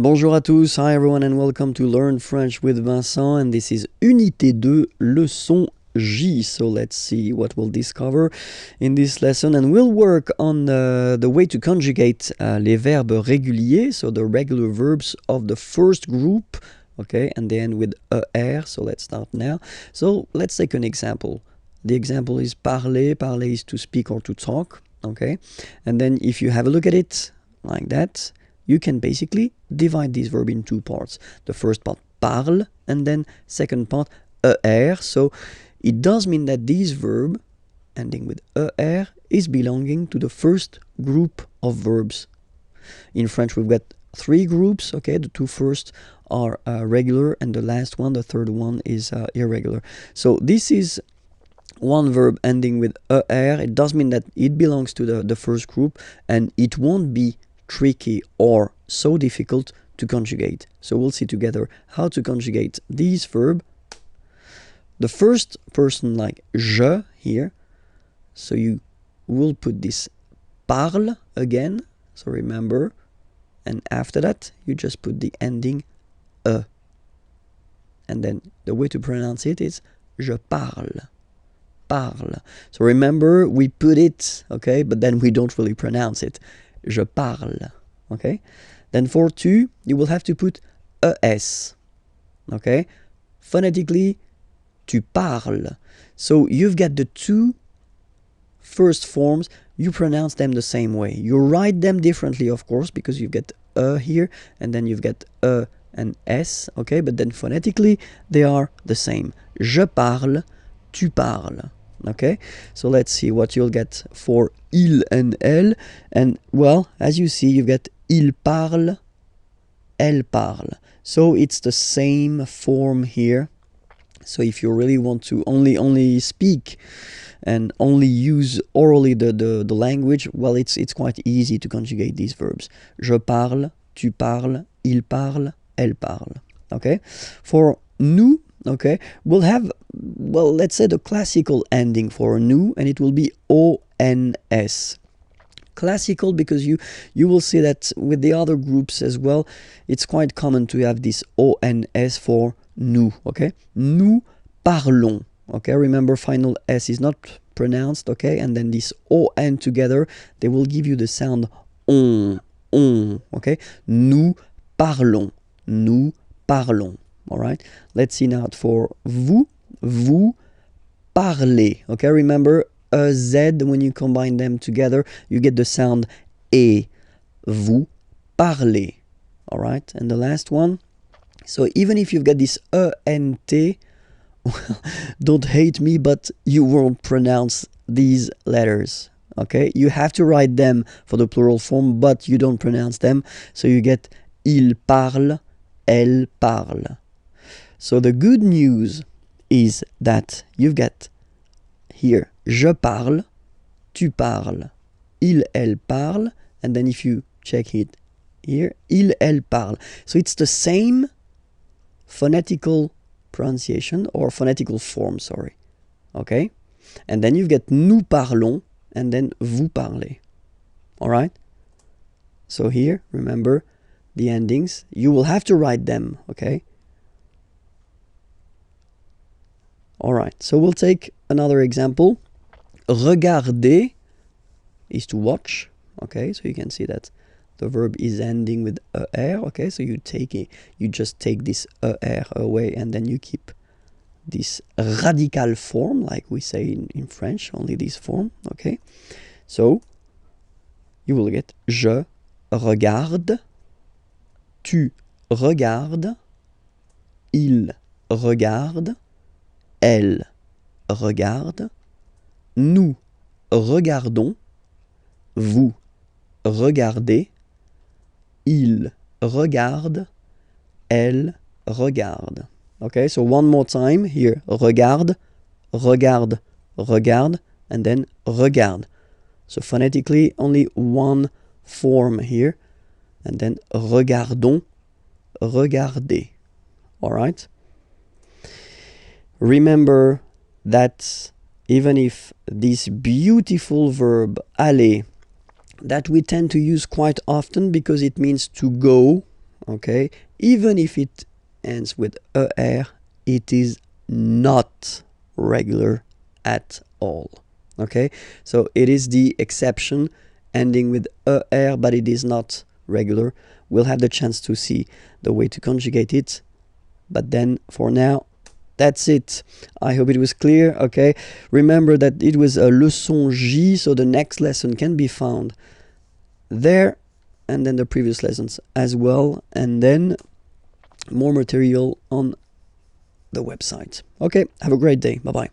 Bonjour à tous, hi everyone and welcome to Learn French with Vincent, and this is Unité 2, Leçon J. So let's see what we'll discover in this lesson, and we'll work on the way to conjugate les verbes réguliers, so the regular verbs of the first group, okay, and they end with er. So let's start now. So let's take an example. The example is parler. Parler is to speak or to talk, okay, and then if you have a look at it like that, you can basically divide this verb in two parts. The first part, parle, and then second part, er. So it does mean that this verb, ending with er, is belonging to the first group of verbs. In French, we've got three groups, okay? The two first are regular, and the last one, the third one, is irregular. So this is one verb ending with er. It does mean that it belongs to the first group, and it won't be tricky or so difficult to conjugate. So we'll see together how to conjugate this verb. The first person, like je here, so you will put this parle again, so remember, and after that you just put the ending e, and then the way to pronounce it is je parle. Parle. So remember, we put it, okay, but then we don't really pronounce it. Je parle, okay? Then for tu, you will have to put es, okay? Phonetically, tu parles. So you've got the two first forms, you pronounce them the same way. You write them differently, of course, because you've got here, and then you've got and s, okay? But then phonetically, they are the same. Je parle, tu parles. Okay, so let's see what you'll get for il and elle. And well, as you see, you've got il parle, elle parle. So it's the same form here. So if you really want to only speak and only use orally the language, well, it's quite easy to conjugate these verbs. Je parle, tu parles, il parle, elle parle. Okay, for nous, okay, we'll have, well, let's say the classical ending for nous, and it will be ons. Classical because you will see that with the other groups as well, it's quite common to have this ons for nous, okay? Nous parlons, okay? Remember, final s is not pronounced, okay? And then this on together, they will give you the sound on, okay? Nous parlons, nous parlons. All right, let's see now for vous. Vous parlez. Okay, remember a Z, when you combine them together, you get the sound E. Vous parlez. All right, and the last one. So even if you've got this ENT, well, don't hate me, but you won't pronounce these letters. Okay, you have to write them for the plural form, but you don't pronounce them. So you get il parle, elle parle. So the good news is that you've got here je parle, tu parles, il, elle parle, and then if you check it here, il, elle parle. So it's the same phonetical pronunciation or phonetical form, sorry. Okay? And then you've got nous parlons and then vous parlez. All right? So here, remember the endings. You will have to write them, okay? All right, so we'll take another example. Regarder is to watch, okay? So you can see that the verb is ending with er, okay? So you just take this er away, and then you keep this radical form, like we say in French, only this form, okay? So you will get je regarde, tu regardes, il regarde, elle regarde, nous regardons, vous regardez, il regarde, elle regarde. Okay, so one more time here. Regarde, regarde, regarde, and then regarde. So phonetically, only one form here. And then regardons, regardez. All right? Remember that even if this beautiful verb aller, that we tend to use quite often because it means to go, okay? Even if it ends with er, it is not regular at all, okay? So it is the exception ending with er, but it is not regular. We'll have the chance to see the way to conjugate it, but then for now, that's it. I hope it was clear, okay? Remember that it was a Leçon J, so the next lesson can be found there, and then the previous lessons as well, and then more material on the website. Okay, have a great day. Bye-bye.